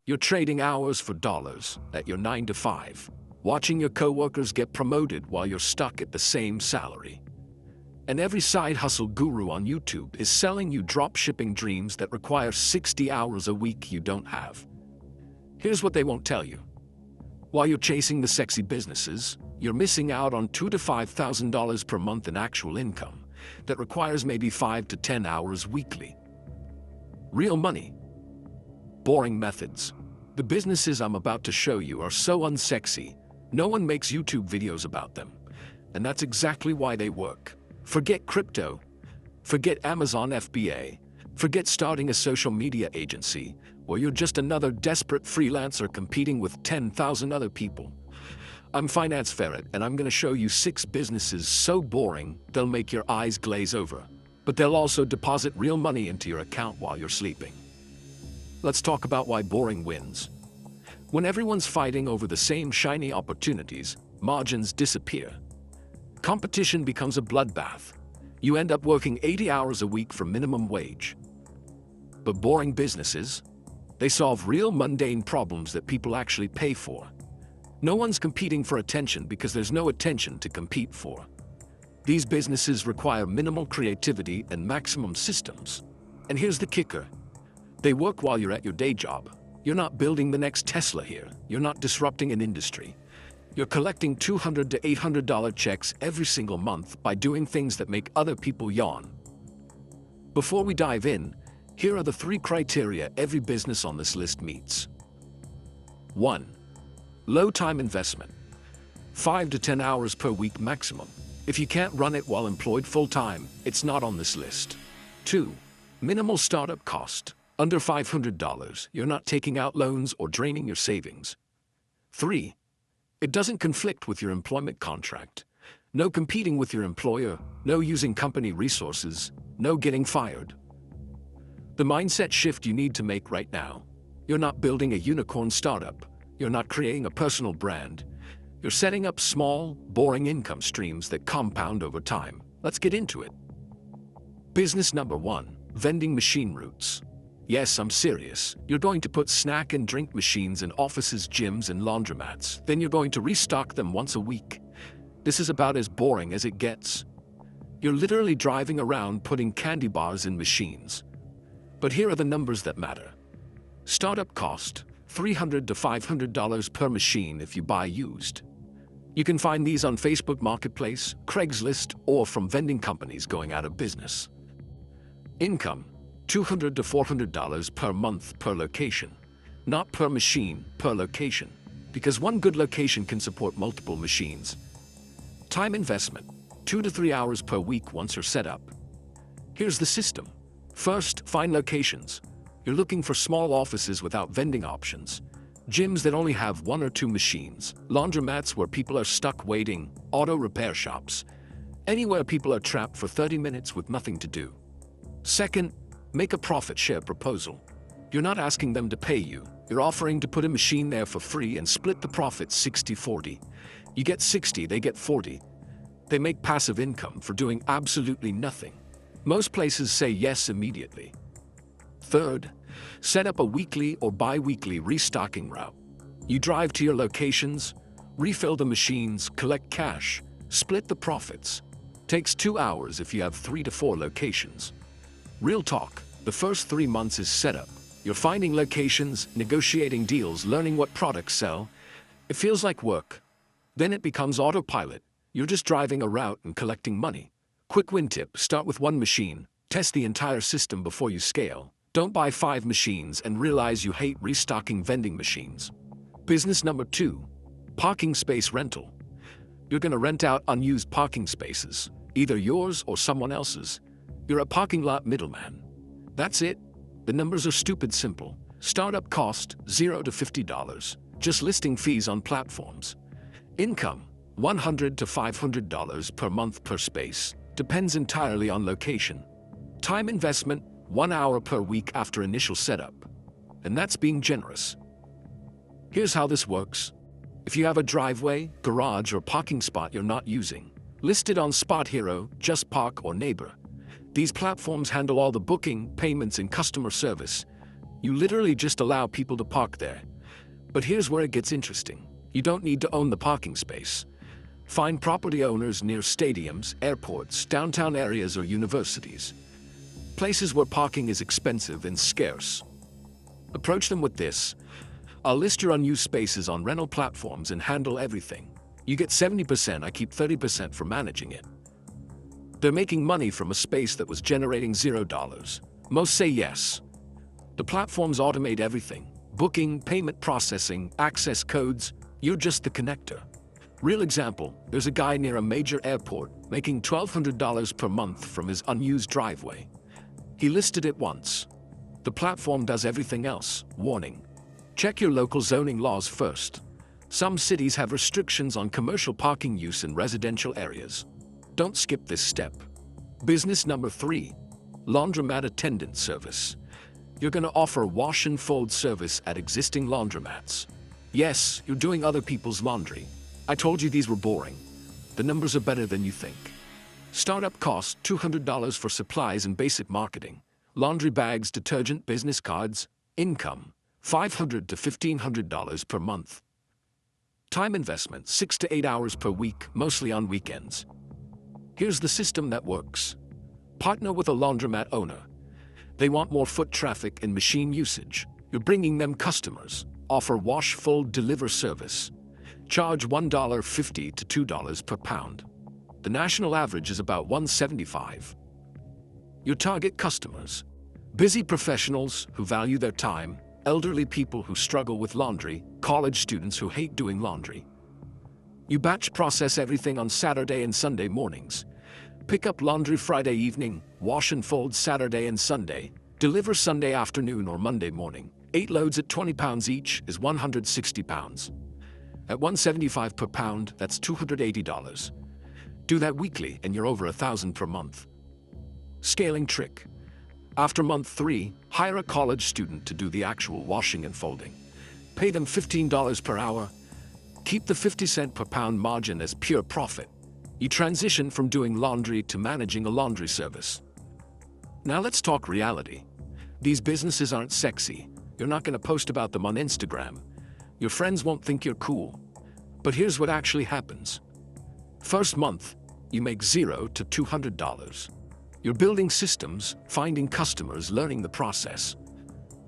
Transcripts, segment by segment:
You're trading hours for dollars at your 9 to 5, watching your coworkers get promoted while you're stuck at the same salary. And every side hustle guru on YouTube is selling you dropshipping dreams that require 60 hours a week you don't have. Here's what they won't tell you. While you're chasing the sexy businesses, you're missing out on $2,000 to $5,000 per month in actual income that requires maybe 5 to 10 hours weekly. Real money. Boring methods. The businesses I'm about to show you are so unsexy, no one makes YouTube videos about them. And that's exactly why they work. Forget crypto. Forget Amazon FBA. Forget starting a social media agency, where you're just another desperate freelancer competing with 10,000 other people. I'm Finance Ferret, and I'm going to show you 6 businesses so boring they'll make your eyes glaze over. But they'll also deposit real money into your account while you're sleeping. Let's talk about why boring wins. When everyone's fighting over the same shiny opportunities, margins disappear. Competition becomes a bloodbath. You end up working 80 hours a week for minimum wage. But boring businesses? They solve real mundane problems that people actually pay for. No one's competing for attention because there's no attention to compete for. These businesses require minimal creativity and maximum systems. And here's the kicker. They work while you're at your day job. You're not building the next Tesla here. You're not disrupting an industry. You're collecting $200 to $800 checks every single month by doing things that make other people yawn. Before we dive in, here are the 3 criteria every business on this list meets. 1. Low time investment. 5 to 10 hours per week maximum. If you can't run it while employed full-time, it's not on this list. 2. Minimal startup cost. Under $500, you're not taking out loans or draining your savings. 3. It doesn't conflict with your employment contract. No competing with your employer, no using company resources, no getting fired. The mindset shift you need to make right now. You're not building a unicorn startup. You're not creating a personal brand. You're setting up small, boring income streams that compound over time. Let's get into it. Business number 1, vending machine routes. Yes, I'm serious. You're going to put snack and drink machines in offices, gyms, and laundromats. Then you're going to restock them once a week. This is about as boring as it gets. You're literally driving around putting candy bars in machines. But here are the numbers that matter. Startup cost, $300 to $500 per machine if you buy used. You can find these on Facebook Marketplace, Craigslist, or from vending companies going out of business. Income, $200 to $400 per month per location. Not per machine, per location. Because one good location can support multiple machines. Time investment, 2 to 3 hours per week once you're set up. Here's the system. First, find locations. You're looking for small offices without vending options. Gyms that only have 1 or 2 machines. Laundromats where people are stuck waiting. Auto repair shops. Anywhere people are trapped for 30 minutes with nothing to do. Second, make a profit share proposal. You're not asking them to pay you. You're offering to put a machine there for free and split the profit 60-40. You get 60, they get 40. They make passive income for doing absolutely nothing. Most places say yes immediately. Third, set up a weekly or bi-weekly restocking route. You drive to your locations, refill the machines, collect cash, split the profits. Takes 2 hours if you have 3 to 4 locations. Real talk, the first 3 months is setup. You're finding locations, negotiating deals, learning what products sell. It feels like work. Then it becomes autopilot. You're just driving a route and collecting money. Quick win tip, start with 1 machine. Test the entire system before you scale. Don't buy 5 machines and realize you hate restocking vending machines. Business number 2, parking space rental. You're going to rent out unused parking spaces, either yours or someone else's. You're a parking lot middleman. That's it. The numbers are stupid simple. Startup cost, $0 to $50. Just listing fees on platforms. Income, $100 to $500 per month per space. Depends entirely on location. Time investment, 1 hour per week after initial setup. And that's being generous. Here's how this works. If you have a driveway, garage, or parking spot you're not using, list it on Spot Hero, Just Park, or Neighbor. These platforms handle all the booking, payments, and customer service. You literally just allow people to park there. But here's where it gets interesting. You don't need to own the parking space. Find property owners near stadiums, airports, downtown areas, or universities. Places where parking is expensive and scarce. Approach them with this: I'll list your unused spaces on rental platforms and handle everything. You get 70%, I keep 30% for managing it. They're making money from a space that was generating $0. Most say yes. The platforms automate everything: booking, payment processing, access codes. You're just the connector. Real example, there's a guy near a major airport making $1,200 per month from his unused driveway. He listed it once. The platform does everything else. Warning: check your local zoning laws first. Some cities have restrictions on commercial parking use in residential areas. Don't skip this step. Business number 3, Laundromat attendant service. You're going to offer wash and fold service at existing laundromats. Yes, you're doing other people's laundry. I told you these were boring. The numbers are better than you think. Startup cost $200 for supplies and basic marketing. Laundry bags, detergent, business cards. Income $500 to $1,500 per month. Time investment 6 to 8 hours per week, mostly on weekends. Here's the system that works. Partner with a laundromat owner. They want more foot traffic and machine usage. You're bringing them customers. Offer wash, fold, deliver service. Charge $1.50 to $2 per pound. The national average is about $1.75. Your target customers: busy professionals who value their time, elderly people who struggle with laundry, college students who hate doing laundry. You batch process everything on Saturday and Sunday mornings. Pick up laundry Friday evening, wash and fold Saturday and Sunday, deliver Sunday afternoon or Monday morning. 8 loads at 20 pounds each is 160 pounds. At $1.75 per pound, that's $280. Do that weekly and you're over $1,000 per month. Scaling trick. After month 3, hire a college student to do the actual washing and folding. Pay them $15 per hour. Keep the 50-cent per pound margin as pure profit. You transition from doing laundry to managing a laundry service. Now let's talk reality. These businesses aren't sexy. You're not going to post about them on Instagram. Your friends won't think you're cool. But here's what actually happens. First month, you make $0 to $200. You're building systems, finding customers, learning the process.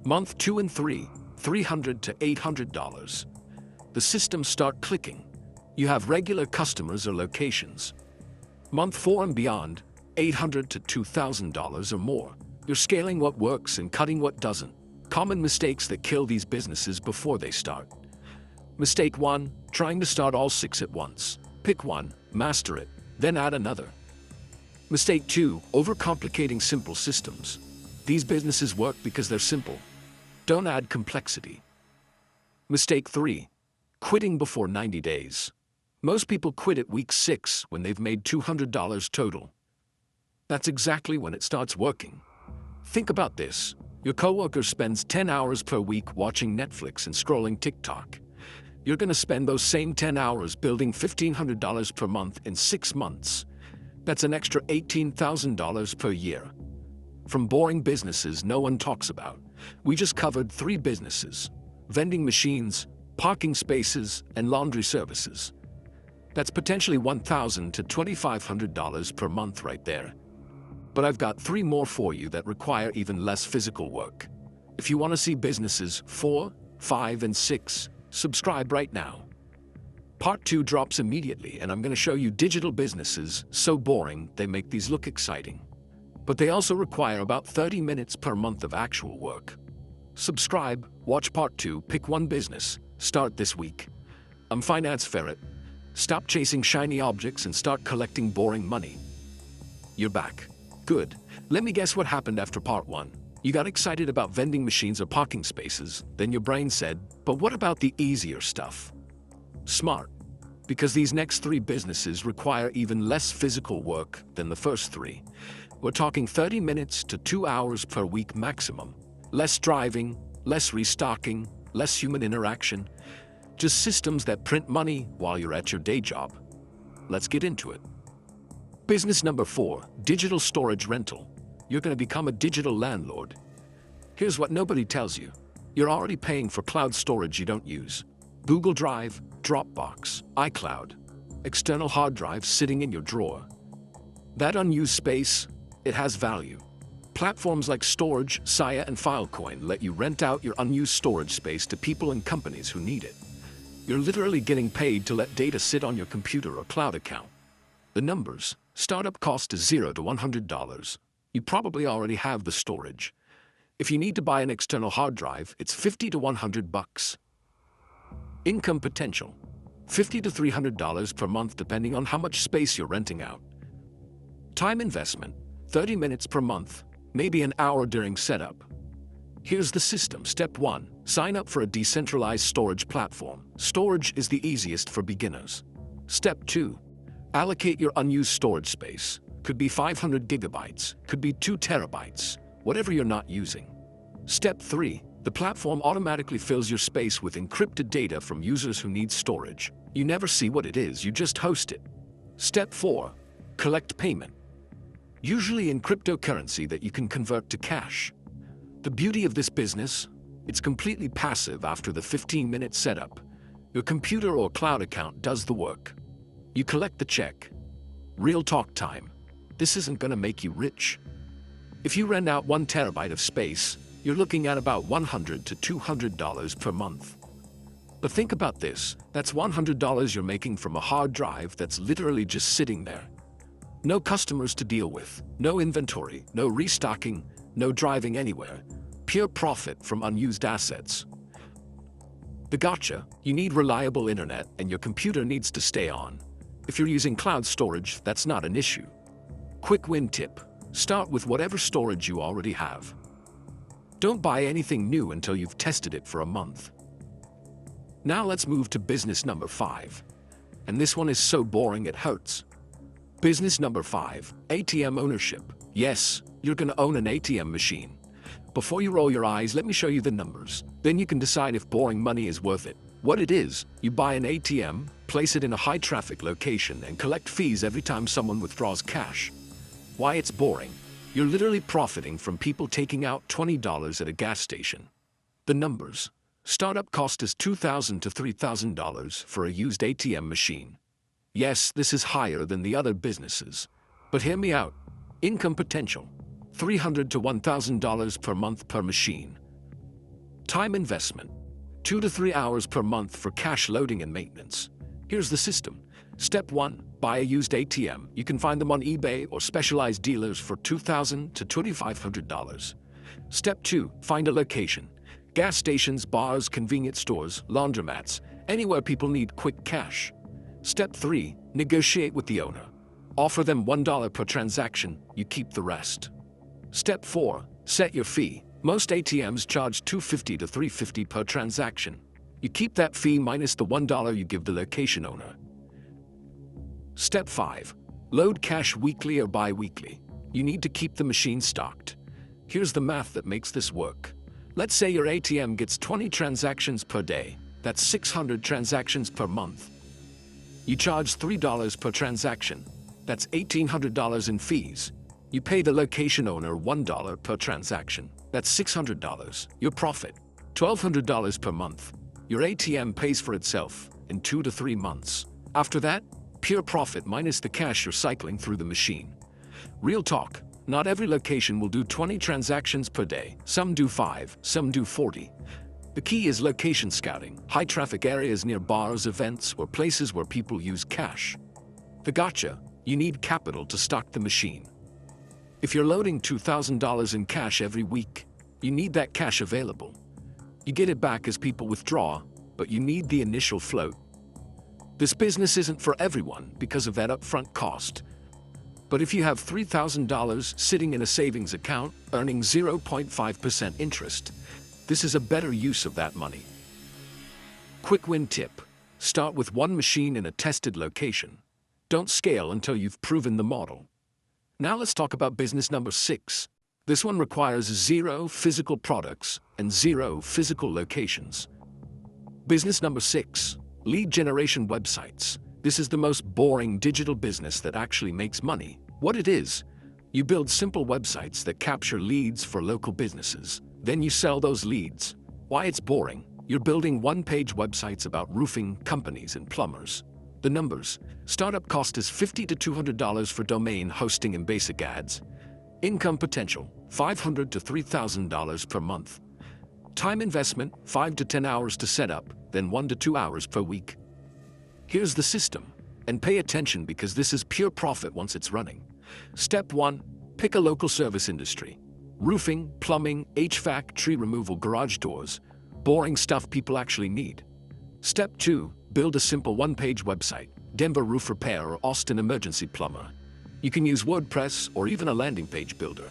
Month 2 and 3, $300 to $800. The systems start clicking. You have regular customers or locations. Month 4 and beyond, $800 to $2,000 or more. You're scaling what works and cutting what doesn't. Common mistakes that kill these businesses before they start. Mistake 1, trying to start all 6 at once. Pick one, master it, then add another. Mistake 2, overcomplicating simple systems. These businesses work because they're simple. Don't add complexity. Mistake 3, quitting before 90 days. Most people quit at week 6 when they've made $200 total. That's exactly when it starts working. Think about this. Your coworker spends 10 hours per week watching Netflix and scrolling TikTok. You're going to spend those same 10 hours building $1,500 per month in 6 months. That's an extra $18,000 per year. From boring businesses no one talks about, we just covered 3 businesses: vending machines, parking spaces, and laundry services. That's potentially $1,000 to $2,500 per month right there. But I've got 3 more for you that require even less physical work. If you want to see businesses 4, 5, and 6, subscribe right now. Part 2 drops immediately, and I'm going to show you digital businesses so boring they make these look exciting. But they also require about 30 minutes per month of actual work. Subscribe, watch Part 2, pick one business, start this week. I'm Finance Ferret. Stop chasing shiny objects and start collecting boring money. You're back. Good. Let me guess what happened after Part 1. You got excited about vending machines or parking spaces, then your brain said, but what about the easier stuff? Smart. Because these next 3 businesses require even less physical work than the first 3. We're talking 30 minutes to 2 hours per week maximum. Less driving, less restocking, less human interaction. Just systems that print money while you're at your day job. Let's get into it. Business number 4, digital storage rental. You're going to become a digital landlord. Here's what nobody tells you. You're already paying for cloud storage you don't use. Google Drive, Dropbox, iCloud, external hard drives sitting in your drawer. That unused space, it has value. Platforms like Storage, Saya, and Filecoin let you rent out your unused storage space to people and companies who need it. You're literally getting paid to let data sit on your computer or cloud account. The numbers: startup cost is $0 to $100. You probably already have the storage. If you need to buy an external hard drive, it's $50 to $100. Income potential: $50 to $300 per month depending on how much space you're renting out. Time investment: 30 minutes per month, maybe an hour during setup. Here's the system. Step 1. Sign up for a decentralized storage platform. Storage is the easiest for beginners. Step 2. Allocate your unused storage space. Could be 500 gigabytes, could be 2 terabytes, whatever you're not using. Step 3. The platform automatically fills your space with encrypted data from users who need storage. You never see what it is, you just host it. Step 4. Collect payment. Usually in cryptocurrency that you can convert to cash. The beauty of this business: it's completely passive after the 15-minute setup. Your computer or cloud account does the work. You collect the check. Real talk time. This isn't gonna make you rich. If you rent out 1 terabyte of space, you're looking at about $100 to $200 per month. But think about this, that's $100 you're making from a hard drive that's literally just sitting there. No customers to deal with, no inventory, no restocking, no driving anywhere. Pure profit from unused assets. The gotcha: you need reliable internet and your computer needs to stay on. If you're using cloud storage, that's not an issue. Quick win tip: start with whatever storage you already have. Don't buy anything new until you've tested it for a month. Now let's move to business number 5. And this one is so boring it hurts. Business number 5, ATM ownership. Yes, you're gonna own an ATM machine. Before you roll your eyes, let me show you the numbers. Then you can decide if borrowing money is worth it. What it is: you buy an ATM, place it in a high-traffic location, and collect fees every time someone withdraws cash. Why it's boring? You're literally profiting from people taking out $20 at a gas station. The numbers: startup cost is $2,000 to $3,000 for a used ATM machine. Yes, this is higher than the other businesses. But hear me out. Income potential: $300 to $1,000 per month per machine. Time investment: 2 to 3 hours per month for cash loading and maintenance. Here's the system. Step 1. Buy a used ATM. You can find them on eBay or specialized dealers for $2,000 to $2,500. Step 2. Find a location. Gas stations, bars, convenience stores, laundromats, anywhere people need quick cash. Step 3. Negotiate with the owner. Offer them $1 per transaction, you keep the rest. Step 4. Set your fee. Most ATMs charge $250 to $350 per transaction. You keep that fee minus the $1 you give the location owner. Step 5. Load cash weekly or bi-weekly. You need to keep the machine stocked. Here's the math that makes this work. Let's say your ATM gets 20 transactions per day. That's 600 transactions per month. You charge $3 per transaction. That's $1,800 in fees. You pay the location owner $1 per transaction. That's $600. Your profit: $1,200 per month. Your ATM pays for itself in 2 to 3 months. After that, pure profit minus the cash you're cycling through the machine. Real talk: not every location will do 20 transactions per day. Some do 5, some do 40. The key is location scouting, high traffic areas near bars, events, or places where people use cash. The gotcha: you need capital to stock the machine. If you're loading $2,000 in cash every week, you need that cash available. You get it back as people withdraw, but you need the initial float. This business isn't for everyone because of that upfront cost. But if you have $3,000 sitting in a savings account, earning 0.5% interest, this is a better use of that money. Quick win tip: start with 1 machine in a tested location. Don't scale until you've proven the model. Now let's talk about business number 6. This one requires 0 physical products and 0 physical locations. Business number 6. Lead generation websites. This is the most boring digital business that actually makes money. What it is: you build simple websites that capture leads for local businesses. Then you sell those leads. Why it's boring? You're building one-page websites about roofing companies and plumbers. The numbers. Startup cost is $50 to $200 for domain hosting and basic ads. Income potential, $500 to $3,000 per month. Time investment, 5 to 10 hours to set up, then 1 to 2 hours per week. Here's the system. And pay attention because this is pure profit once it's running. Step 1. Pick a local service industry. Roofing, plumbing, HVAC, tree removal, garage doors. Boring stuff people actually need. Step 2. Build a simple one-page website. Denver roof repair or Austin emergency plumber. You can use WordPress or even a landing page builder.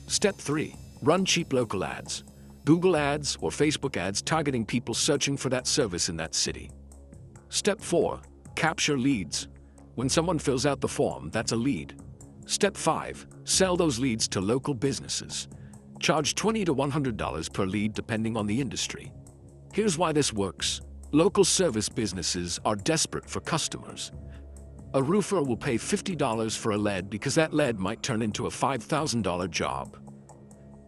Step 3. Run cheap local ads. Google ads or Facebook ads targeting people searching for that service in that city. Step 4. Capture leads. When someone fills out the form, that's a lead. Step 5. Sell those leads to local businesses. Charge $20 to $100 per lead depending on the industry. Here's why this works. Local service businesses are desperate for customers. A roofer will pay $50 for a lead because that lead might turn into a $5,000 job.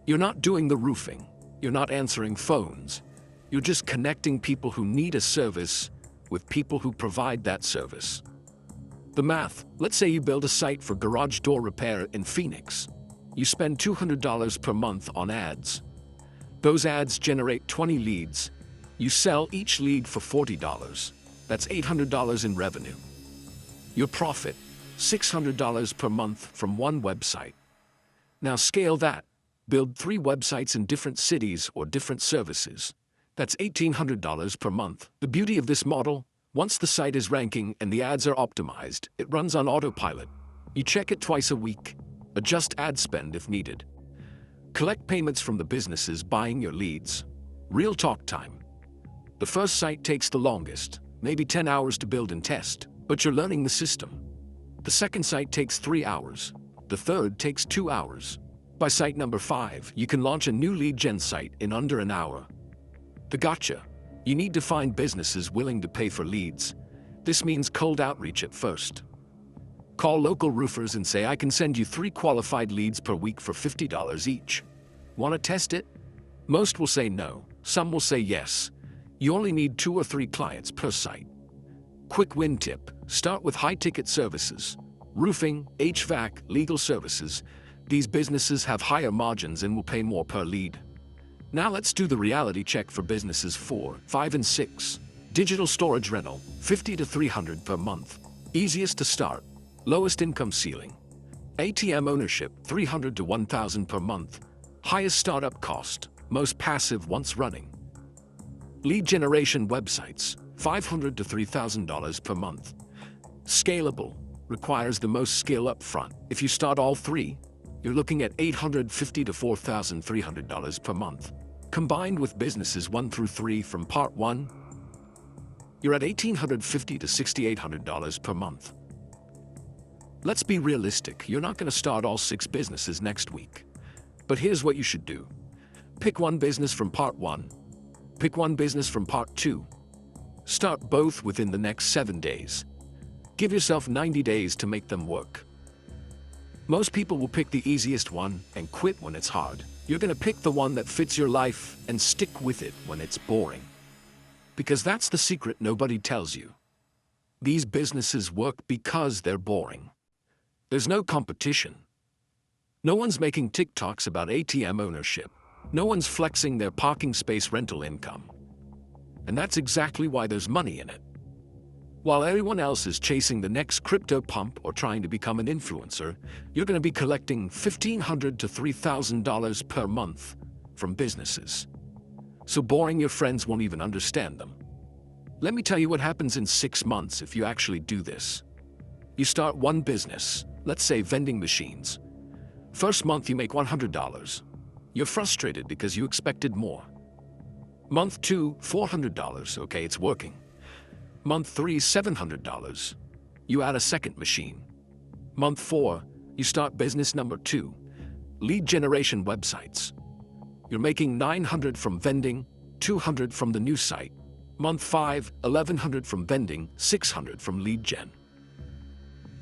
You're not doing the roofing. You're not answering phones. You're just connecting people who need a service with people who provide that service. The math. Let's say you build a site for garage door repair in Phoenix. You spend $200 per month on ads. Those ads generate 20 leads. You sell each lead for $40. That's $800 in revenue. Your profit, $600 per month from one website. Now scale that. Build 3 websites in different cities or different services. That's $1,800 per month. The beauty of this model, once the site is ranking and the ads are optimized, it runs on autopilot. You check it twice a week. Adjust ad spend if needed. Collect payments from the businesses buying your leads. Real talk time. The first site takes the longest, maybe 10 hours to build and test, but you're learning the system. The second site takes 3 hours. The third takes 2 hours. By site number 5, you can launch a new lead gen site in under an hour. The gotcha. You need to find businesses willing to pay for leads. This means cold outreach at first. Call local roofers and say, I can send you 3 qualified leads per week for $50 each. Want to test it? Most will say no. Some will say yes. You only need 2 or 3 clients per site. Quick win tip. Start with high-ticket services. Roofing, HVAC, legal services. These businesses have higher margins and will pay more per lead. Now let's do the reality check for businesses 4, 5, and 6. Digital storage rental, $50 to $300 per month. Easiest to start. Lowest income ceiling. ATM ownership, $300 to $1,000 per month. Highest startup cost. Most passive once running. Lead generation websites, $500 to $3,000 per month. Scalable. Requires the most skill up front. If you start all 3, you're looking at $850 to $4,300 per month. Combined with businesses 1 through 3 from part 1, you're at $1,850 to $6,800 per month. Let's be realistic, you're not going to start all 6 businesses next week. But here's what you should do. Pick one business from part 1. Pick one business from part 2. Start both within the next 7 days. Give yourself 90 days to make them work. Most people will pick the easiest one and quit when it's hard. You're going to pick the one that fits your life and stick with it when it's boring. Because that's the secret nobody tells you. These businesses work because they're boring. There's no competition. No one's making TikToks about ATM ownership. No one's flexing their parking space rental income. And that's exactly why there's money in it. While everyone else is chasing the next crypto pump or trying to become an influencer, you're going to be collecting $1,500 to $3,000 per month from businesses. So boring your friends won't even understand them. Let me tell you what happens in 6 months if you actually do this. You start one business, let's say vending machines. First month you make $100. You're frustrated because you expected more. Month 2, $400. Okay, it's working. Month 3, $700. You add a second machine. Month 4, you start business number 2. Lead generation websites. You're making $900 from vending, $200 from the new site. Month 5, $1,100 from vending, $600 from lead gen.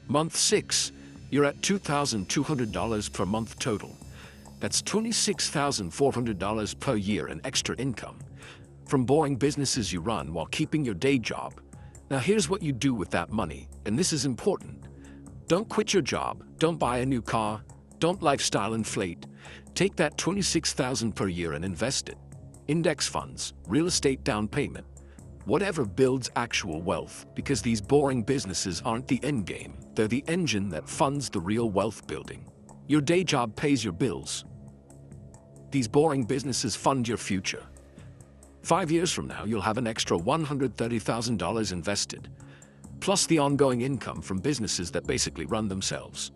Month 6, you're at $2,200 per month total. That's $26,400 per year in extra income from boring businesses you run while keeping your day job. Now here's what you do with that money, and this is important. Don't quit your job, don't buy a new car, don't lifestyle inflate. Take that $26,000 per year and invest it. Index funds, real estate down payment, whatever builds actual wealth, because these boring businesses aren't the end game, they're the engine that funds the real wealth building. Your day job pays your bills. These boring businesses fund your future. 5 years from now, you'll have an extra $130,000 invested, plus the ongoing income from businesses that basically run themselves.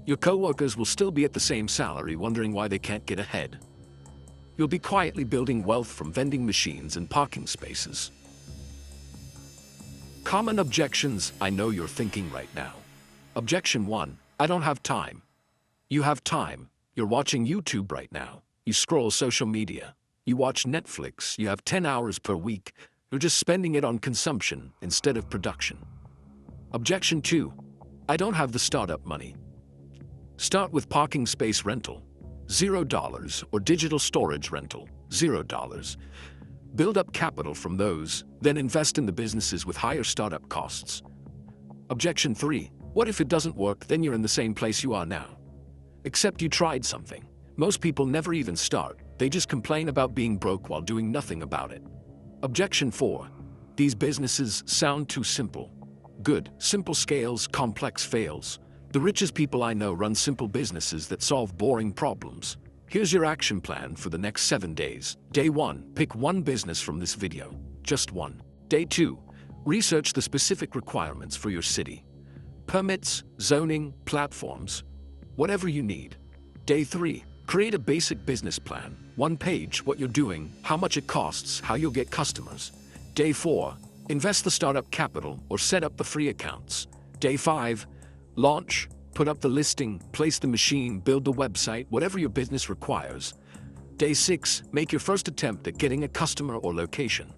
Your coworkers will still be at the same salary, wondering why they can't get ahead. You'll be quietly building wealth from vending machines and parking spaces. Common objections I know you're thinking right now. Objection 1, I don't have time. You have time. You're watching YouTube right now. You scroll social media. You watch Netflix. You have 10 hours per week. You're just spending it on consumption instead of production. Objection 2, I don't have the startup money. Start with parking space rental, $0, or digital storage rental, $0. Build up capital from those, then invest in the businesses with higher startup costs. Objection 3, what if it doesn't work? Then you're in the same place you are now. Except you tried something. Most people never even start, they just complain about being broke while doing nothing about it. Objection 4, these businesses sound too simple. Good, simple scales, complex fails. The richest people I know run simple businesses that solve boring problems. Here's your action plan for the next 7 days. Day 1, pick one business from this video. Just one. Day 2, research the specific requirements for your city. Permits, zoning, platforms, whatever you need. Day 3, create a basic business plan. 1 page, what you're doing, how much it costs, how you'll get customers. Day 4, invest the startup capital or set up the free accounts. Day 5, launch, put up the listing, place the machine, build the website, whatever your business requires. Day 6, make your first attempt at getting a customer or location.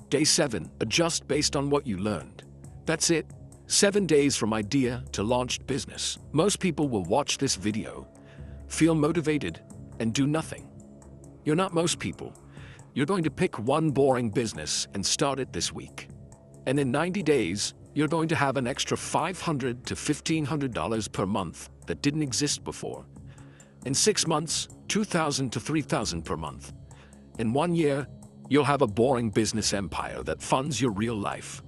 Day 7, adjust based on what you learned. That's it. 7 days from idea to launched business. Most people will watch this video, feel motivated, and do nothing. You're not most people. You're going to pick one boring business and start it this week. And in 90 days, you're going to have an extra $500 to $1,500 per month that didn't exist before. In 6 months, $2,000 to $3,000 per month. In 1 year, you'll have a boring business empire that funds your real life.